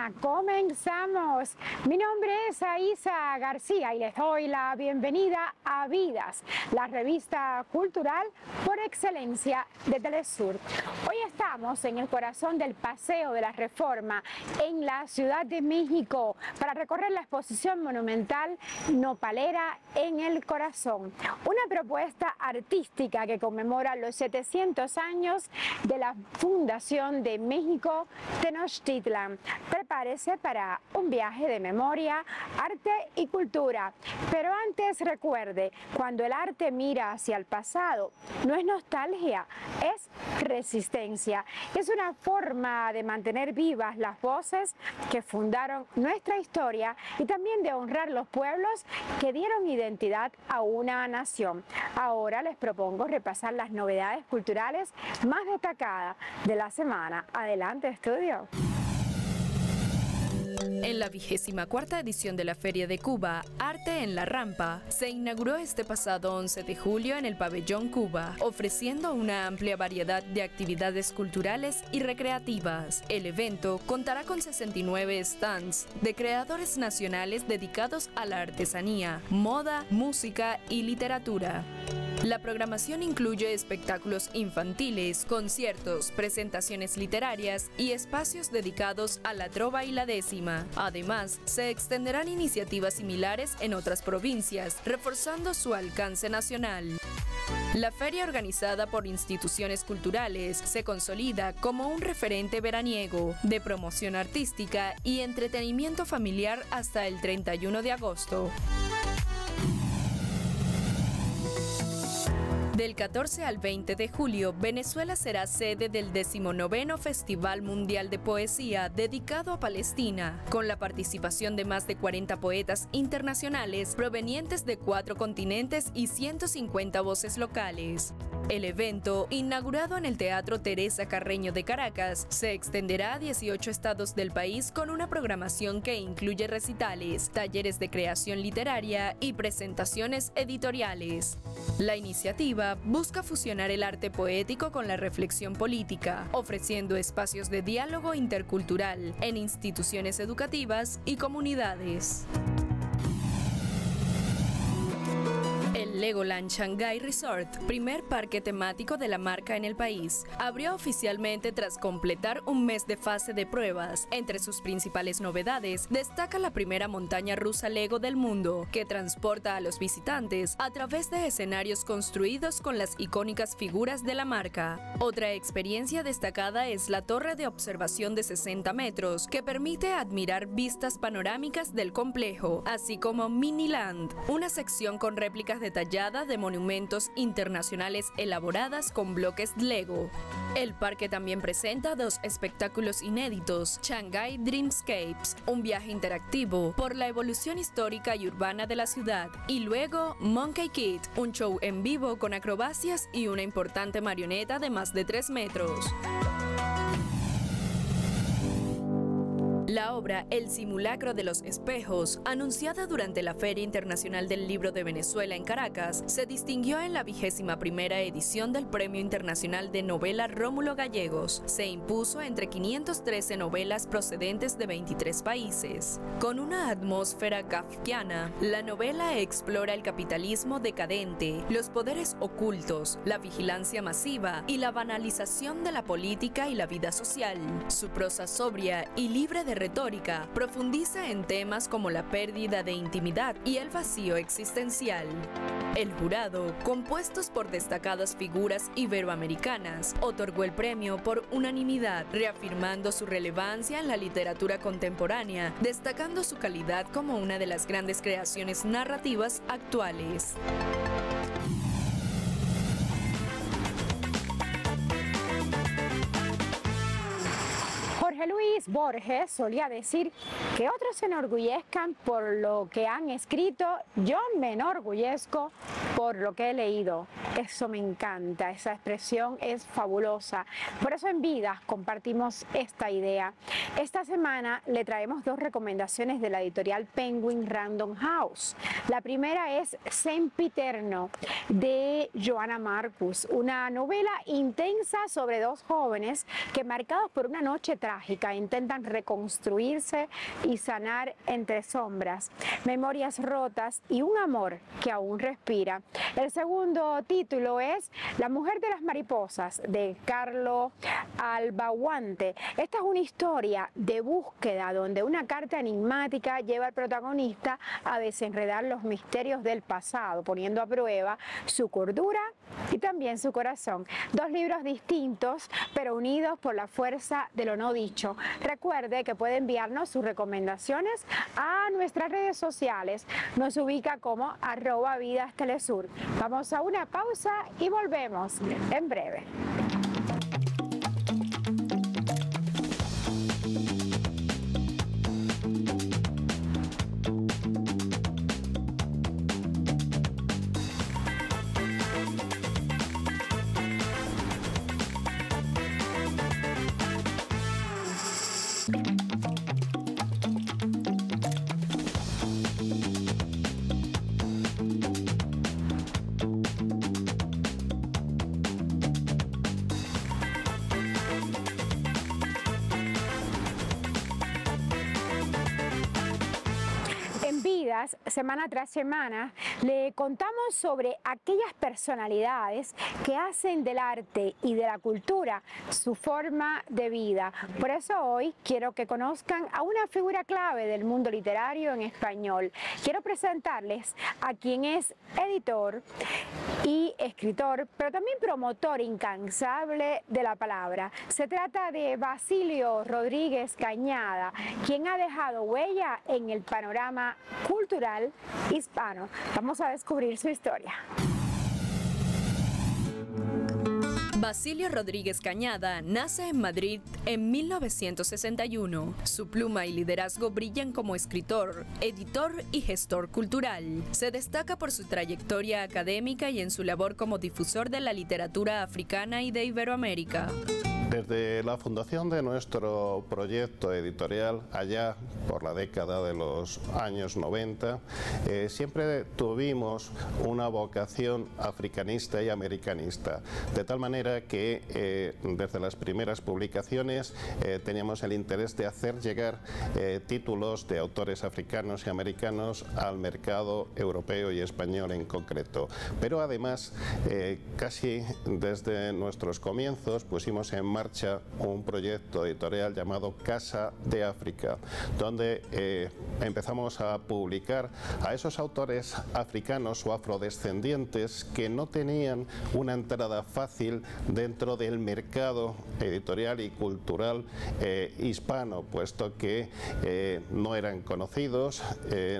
programa. Comenzamos. Mi nombre es Aisa García y les doy la bienvenida a Vidas, la revista cultural por excelencia de Telesur. Hoy estamos en el corazón del Paseo de la Reforma en la Ciudad de México para recorrer la exposición monumental Nopalera en el Corazón, una propuesta artística que conmemora los 700 años de la fundación de México Tenochtitlan. Prepárese para un viaje de memoria, arte y cultura. Pero antes recuerde, cuando el arte mira hacia el pasado, no es nostalgia, es resistencia. Es una forma de mantener vivas las voces que fundaron nuestra historia y también de honrar los pueblos que dieron identidad a una nación. Ahora les propongo repasar las novedades culturales más destacadas de la semana. Adelante, estudio. En la 24ª edición de la Feria de Cuba, Arte en la Rampa, se inauguró este pasado 11 de julio en el Pabellón Cuba, ofreciendo una amplia variedad de actividades culturales y recreativas. El evento contará con 69 stands de creadores nacionales dedicados a la artesanía, moda, música y literatura. La programación incluye espectáculos infantiles, conciertos, presentaciones literarias y espacios dedicados a la trova y la décima. Además, se extenderán iniciativas similares en otras provincias, reforzando su alcance nacional. La feria, organizada por instituciones culturales, se consolida como un referente veraniego de promoción artística y entretenimiento familiar hasta el 31 de agosto. Del 14 al 20 de julio, Venezuela será sede del 19º Festival Mundial de Poesía dedicado a Palestina, con la participación de más de 40 poetas internacionales provenientes de 4 continentes y 150 voces locales. El evento, inaugurado en el Teatro Teresa Carreño de Caracas, se extenderá a 18 estados del país con una programación que incluye recitales, talleres de creación literaria y presentaciones editoriales. La iniciativa busca fusionar el arte poético con la reflexión política, ofreciendo espacios de diálogo intercultural en instituciones educativas y comunidades. El Legoland Shanghai Resort, primer parque temático de la marca en el país, abrió oficialmente tras completar un mes de fase de pruebas. Entre sus principales novedades, destaca la primera montaña rusa Lego del mundo, que transporta a los visitantes a través de escenarios construidos con las icónicas figuras de la marca. Otra experiencia destacada es la torre de observación de 60 metros, que permite admirar vistas panorámicas del complejo, así como Miniland, una sección con réplicas detallada de monumentos internacionales elaboradas con bloques Lego. El parque también presenta 2 espectáculos inéditos: Shanghai Dreamscapes, un viaje interactivo por la evolución histórica y urbana de la ciudad, y luego Monkey Kid, un show en vivo con acrobacias y una importante marioneta de más de 3 metros. La obra El simulacro de los espejos, anunciada durante la Feria Internacional del Libro de Venezuela en Caracas, se distinguió en la 21ª edición del Premio Internacional de Novela Rómulo Gallegos. Se impuso entre 513 novelas procedentes de 23 países. Con una atmósfera kafkiana, la novela explora el capitalismo decadente, los poderes ocultos, la vigilancia masiva y la banalización de la política y la vida social. Su prosa sobria y libre de retórica profundiza en temas como la pérdida de intimidad y el vacío existencial. El jurado, compuestos por destacadas figuras iberoamericanas, otorgó el premio por unanimidad, reafirmando su relevancia en la literatura contemporánea, destacando su calidad como una de las grandes creaciones narrativas actuales. Jorge Luis Borges solía decir que otros se enorgullezcan por lo que han escrito, yo me enorgullezco por lo que he leído. Eso me encanta, esa expresión es fabulosa. Por eso en Vidas compartimos esta idea. Esta semana le traemos 2 recomendaciones de la editorial Penguin Random House. La primera es Sempiterno, de Johanna Marcus, una novela intensa sobre 2 jóvenes que, marcados por una noche trágica, mágica, intentan reconstruirse y sanar entre sombras, memorias rotas y un amor que aún respira. El segundo título es La mujer de las mariposas, de Carlo Albaguante. Esta es una historia de búsqueda donde una carta enigmática lleva al protagonista a desenredar los misterios del pasado, poniendo a prueba su cordura y también su corazón. Dos libros distintos, pero unidos por la fuerza de lo no dicho. Recuerde que puede enviarnos sus recomendaciones a nuestras redes sociales. Nos ubica como @vidastelesur. Vamos a una pausa y volvemos en breve. Semana tras semana le contamos sobre aquellas personalidades que hacen del arte y de la cultura su forma de vida. Por eso hoy quiero que conozcan a una figura clave del mundo literario en español. Quiero presentarles a quien es editor y escritor, pero también promotor incansable de la palabra. Se trata de Basilio Rodríguez Cañada, quien ha dejado huella en el panorama cultural hispano. Vamos a descubrir su historia. Basilio Rodríguez Cañada nace en Madrid en 1961. Su pluma y liderazgo brillan como escritor, editor y gestor cultural. Se destaca por su trayectoria académica y en su labor como difusor de la literatura africana y de Iberoamérica. Desde la fundación de nuestro proyecto editorial, allá por la década de los años 90, siempre tuvimos una vocación africanista y americanista, de tal manera que desde las primeras publicaciones teníamos el interés de hacer llegar títulos de autores africanos y americanos al mercado europeo y español en concreto. Pero además, casi desde nuestros comienzos pusimos en marcha un proyecto editorial llamado Casa de África, donde empezamos a publicar a esos autores africanos o afrodescendientes que no tenían una entrada fácil dentro del mercado editorial y cultural hispano, puesto que no eran conocidos,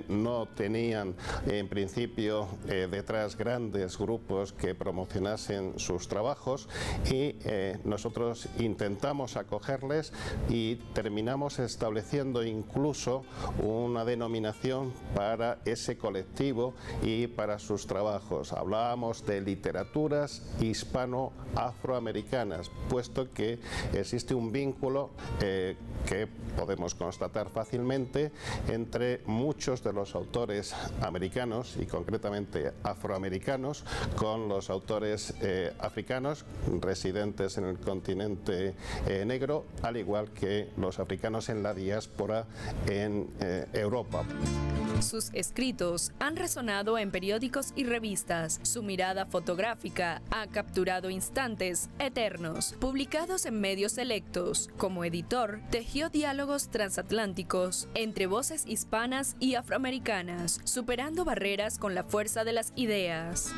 no tenían en principio detrás grandes grupos que promocionasen sus trabajos, y nosotros intentamos acogerles y terminamos estableciendo incluso una denominación para ese colectivo y para sus trabajos. Hablábamos de literaturas hispano-afroamericanas, puesto que existe un vínculo que podemos constatar fácilmente entre muchos de los autores americanos y concretamente afroamericanos con los autores africanos residentes en el continente negro, al igual que los africanos en la diáspora en Europa. Sus escritos han resonado en periódicos y revistas. Su mirada fotográfica ha capturado instantes eternos. Publicados en medios selectos, como editor, tejió diálogos transatlánticos entre voces hispanas y afroamericanas, superando barreras con la fuerza de las ideas.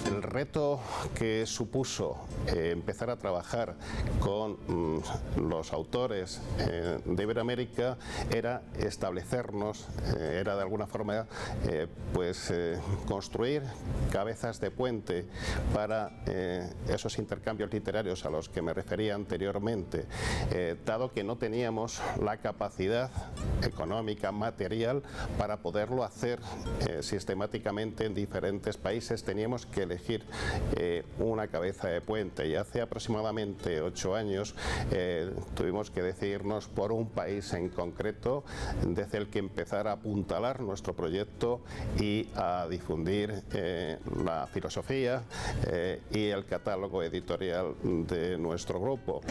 El reto que supuso empezar a trabajar con los autores de Iberoamérica era establecernos, era de alguna forma construir cabezas de puente para esos intercambios literarios a los que me refería anteriormente, dado que no teníamos la capacidad económica, material, para poderlo hacer sistemáticamente en diferentes países. Teníamos que elegir elegir una cabeza de puente, y hace aproximadamente 8 años tuvimos que decidirnos por un país en concreto desde el que empezar a apuntalar nuestro proyecto y a difundir la filosofía y el catálogo editorial de nuestro grupo.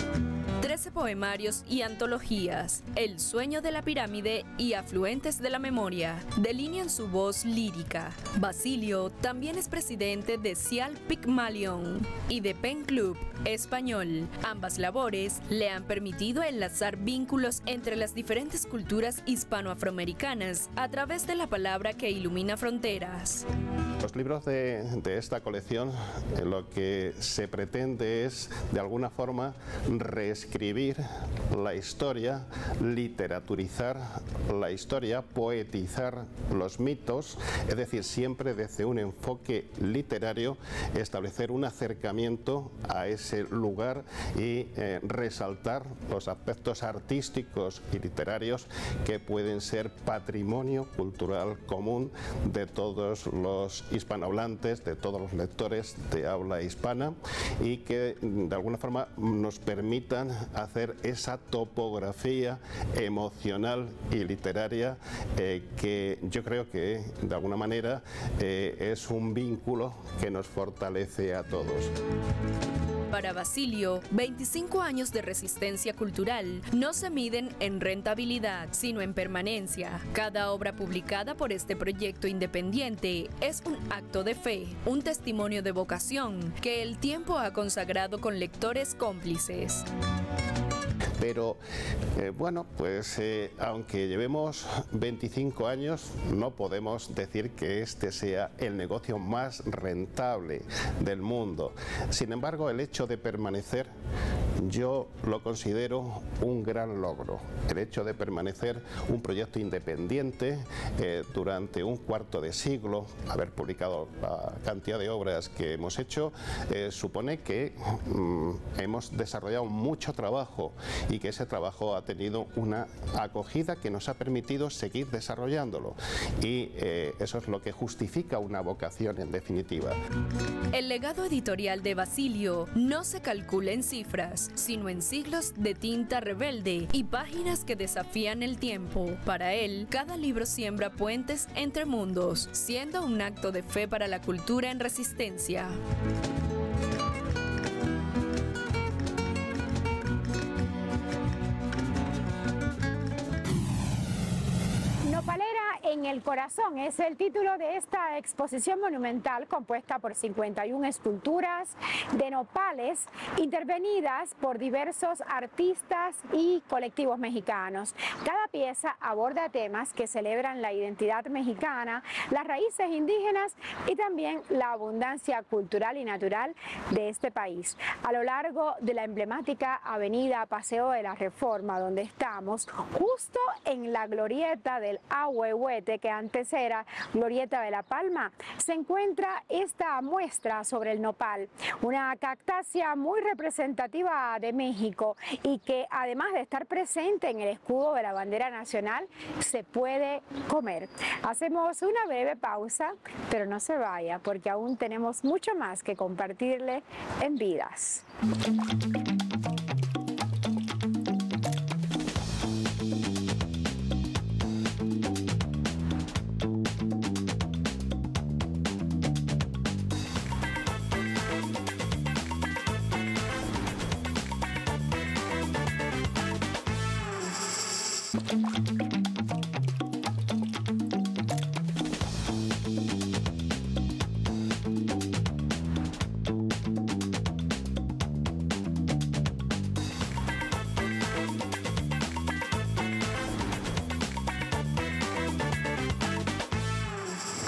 13 poemarios y antologías, El sueño de la pirámide y Afluentes de la memoria, delinean su voz lírica. Basilio también es presidente de Cial Pygmalion y de Pen Club Español. Ambas labores le han permitido enlazar vínculos entre las diferentes culturas hispano-afroamericanas a través de la palabra que ilumina fronteras. Los libros de esta colección, lo que se pretende es, de alguna forma, reescribir la historia, literaturizar la historia, poetizar los mitos, es decir, siempre desde un enfoque literario, establecer un acercamiento a ese lugar y resaltar los aspectos artísticos y literarios que pueden ser patrimonio cultural común de todos los hispanohablantes, de todos los lectores de habla hispana, y que de alguna forma nos permitan hacer esa topografía emocional y literaria que yo creo que de alguna manera es un vínculo que nos fortalece a todos. Para Basilio, 25 años de resistencia cultural no se miden en rentabilidad, sino en permanencia. Cada obra publicada por este proyecto independiente es un acto de fe, un testimonio de vocación que el tiempo ha consagrado con lectores cómplices. Pero bueno, pues aunque llevemos 25 años, no podemos decir que este sea el negocio más rentable del mundo. Sin embargo, el hecho de permanecer, yo lo considero un gran logro. El hecho de permanecer un proyecto independiente durante un cuarto de siglo, haber publicado la cantidad de obras que hemos hecho, supone que hemos desarrollado mucho trabajo y que ese trabajo ha tenido una acogida que nos ha permitido seguir desarrollándolo, y eso es lo que justifica una vocación en definitiva. El legado editorial de Basilio no se calcula en cifras, sino en siglos de tinta rebelde y páginas que desafían el tiempo. Para él, cada libro siembra puentes entre mundos, siendo un acto de fe para la cultura en resistencia. Nopalera en el corazón es el título de esta exposición monumental compuesta por 51 esculturas de nopales intervenidas por diversos artistas y colectivos mexicanos. Cada pieza aborda temas que celebran la identidad mexicana, las raíces indígenas y también la abundancia cultural y natural de este país. A lo largo de la emblemática avenida Paseo de la Reforma, donde estamos, justo en la glorieta del Ahuehuete, que antes era Glorieta de la Palma, se encuentra esta muestra sobre el nopal, una cactácea muy representativa de México y que, además de estar presente en el escudo de la bandera nacional, se puede comer. Hacemos una breve pausa, pero no se vaya, porque aún tenemos mucho más que compartirle en Vidas.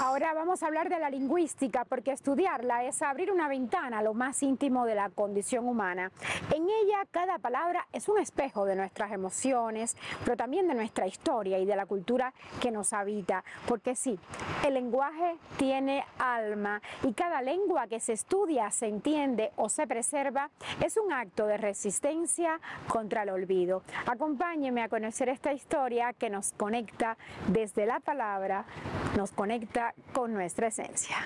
Ahora vamos a hablar de la lingüística, porque estudiarla es abrir una ventana a lo más íntimo de la condición humana. En ella, cada palabra es un espejo de nuestras emociones, pero también de nuestra historia y de la cultura que nos habita. Porque sí, el lenguaje tiene alma, y cada lengua que se estudia, se entiende o se preserva es un acto de resistencia contra el olvido. Acompáñeme a conocer esta historia que nos conecta desde la palabra, nos conecta con nuestra esencia.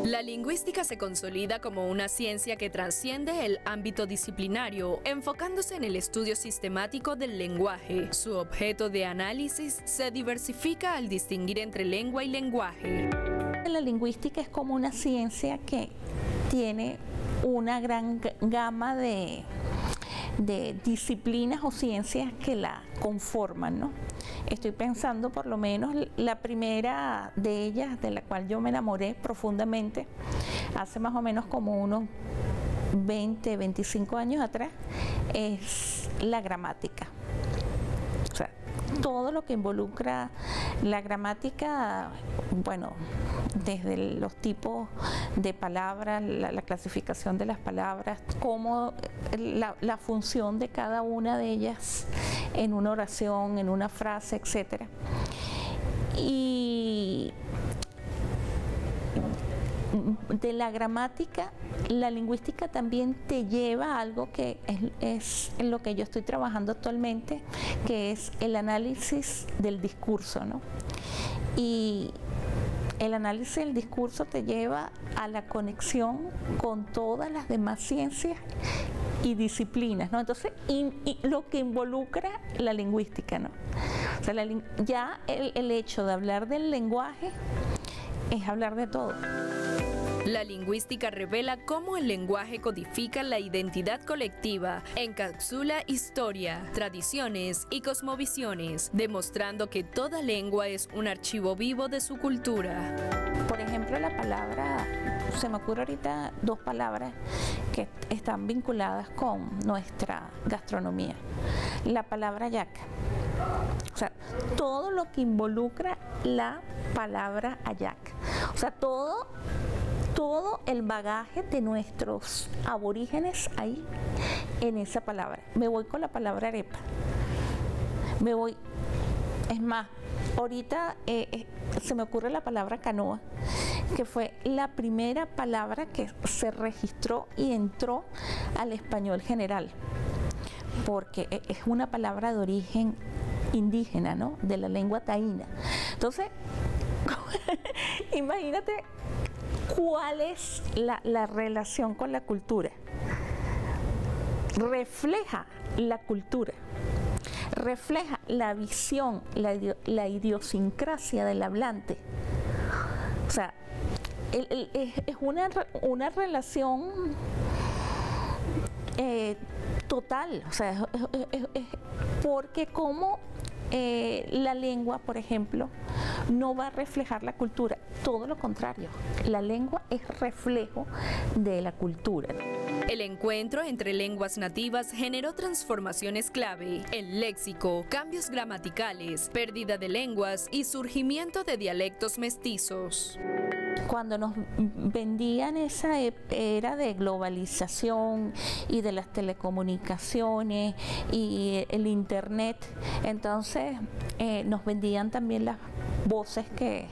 La lingüística se consolida como una ciencia que trasciende el ámbito disciplinario, enfocándose en el estudio sistemático del lenguaje. Su objeto de análisis se diversifica al distinguir entre lengua y lenguaje. La lingüística es como una ciencia que tiene una gran gama de disciplinas o ciencias que la conforman, ¿no? Estoy pensando por lo menos la primera de ellas, de la cual yo me enamoré profundamente, hace más o menos como unos 20, 25 años atrás, es la gramática. O sea, todo lo que involucra la gramática, bueno, desde los tipos de palabras, la clasificación de las palabras, cómo la función de cada una de ellas en una oración, en una frase, etc. Y de la gramática, la lingüística también te lleva a algo que es en lo que yo estoy trabajando actualmente, que es el análisis del discurso, ¿no? Y el análisis del discurso te lleva a la conexión con todas las demás ciencias y disciplinas, ¿no? Entonces, y lo que involucra la lingüística, ¿no? O sea, ya el hecho de hablar del lenguaje es hablar de todo. La lingüística revela cómo el lenguaje codifica la identidad colectiva, encapsula historia, tradiciones y cosmovisiones, demostrando que toda lengua es un archivo vivo de su cultura. Por ejemplo, la palabra, se me ocurre ahorita dos palabras que están vinculadas con nuestra gastronomía. La palabra hallaca. O sea, todo lo que involucra la palabra hallaca. O sea, todo el bagaje de nuestros aborígenes ahí en esa palabra. Me voy con la palabra arepa. Es más, ahorita se me ocurre la palabra canoa, que fue la primera palabra que se registró y entró al español general, porque es una palabra de origen indígena, ¿no? De la lengua taína. Entonces, imagínate cuál es la relación con la cultura. Refleja la cultura, refleja la visión, la idiosincrasia del hablante. O sea, es una relación total, o sea, porque como la lengua, por ejemplo, no va a reflejar la cultura, todo lo contrario, la lengua es reflejo de la cultura. El encuentro entre lenguas nativas generó transformaciones clave: el léxico, cambios gramaticales, pérdida de lenguas y surgimiento de dialectos mestizos. Cuando nos vendían esa era de globalización y de las telecomunicaciones y el internet, entonces nos vendían también las voces que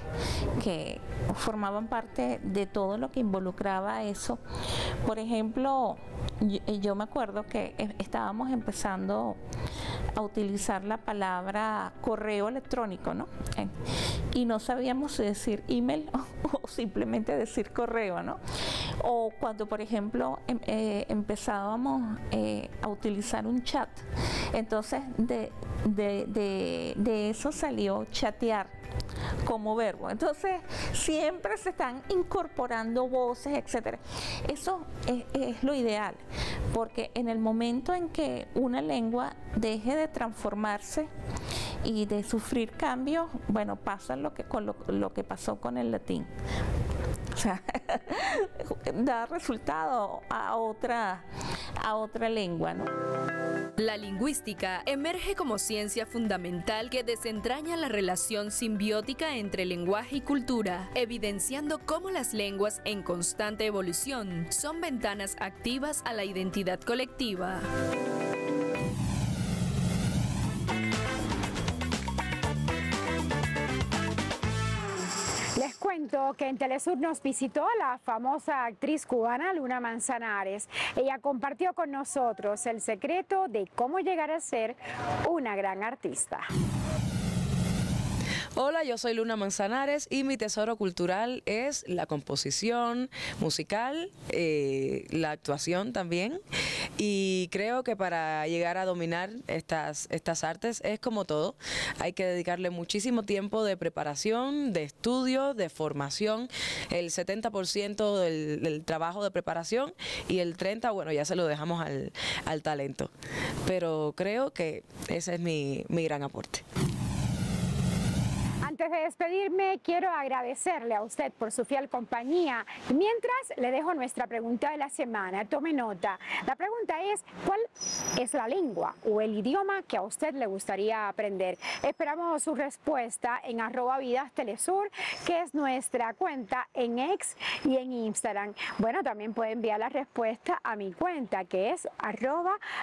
formaban parte de todo lo que involucraba eso. Por ejemplo, yo me acuerdo que estábamos empezando a utilizar la palabra correo electrónico, ¿no? Y no sabíamos si decir email o simplemente decir correo, ¿no? O cuando, por ejemplo, empezábamos a utilizar un chat, entonces de eso salió chatear como verbo. Entonces siempre se están incorporando voces, etcétera. Eso es lo ideal, porque en el momento en que una lengua deje de transformarse y de sufrir cambios, bueno, pasa lo que pasó con el latín. O sea, da resultado a otra lengua, ¿no? La lingüística emerge como ciencia fundamental que desentraña la relación simbiótica entre lenguaje y cultura, evidenciando cómo las lenguas en constante evolución son ventanas activas a la identidad colectiva. Les cuento que en Telesur nos visitó la famosa actriz cubana Luna Manzanares. Ella compartió con nosotros el secreto de cómo llegar a ser una gran artista. Hola, yo soy Luna Manzanares y mi tesoro cultural es la composición musical, la actuación también, y creo que para llegar a dominar estas artes es como todo, hay que dedicarle muchísimo tiempo de preparación, de estudio, de formación, el 70% del trabajo de preparación y el 30%, bueno, ya se lo dejamos al talento, pero creo que ese es mi gran aporte. Antes de despedirme, quiero agradecerle a usted por su fiel compañía. Mientras, le dejo nuestra pregunta de la semana. Tome nota. La pregunta es, ¿cuál es la lengua o el idioma que a usted le gustaría aprender? Esperamos su respuesta en @vidastelesur, que es nuestra cuenta en X y en Instagram. Bueno, también puede enviar la respuesta a mi cuenta, que es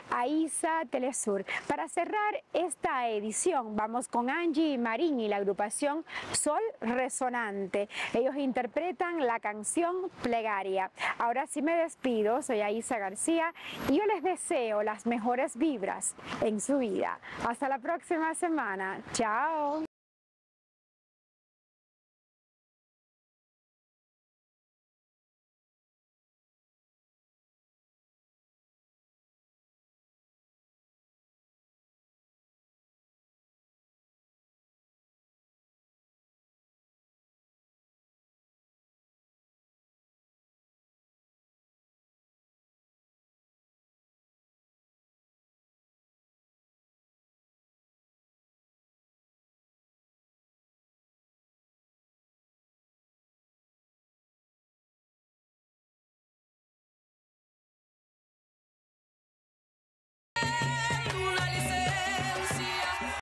@aisatelesur. Para cerrar esta edición, vamos con Angie Marín y la agrupación Sol Resonante. Ellos interpretan la canción Plegaria. Ahora sí me despido, soy Aisa García y yo les deseo las mejores vibras en su vida. Hasta la próxima semana. Chao.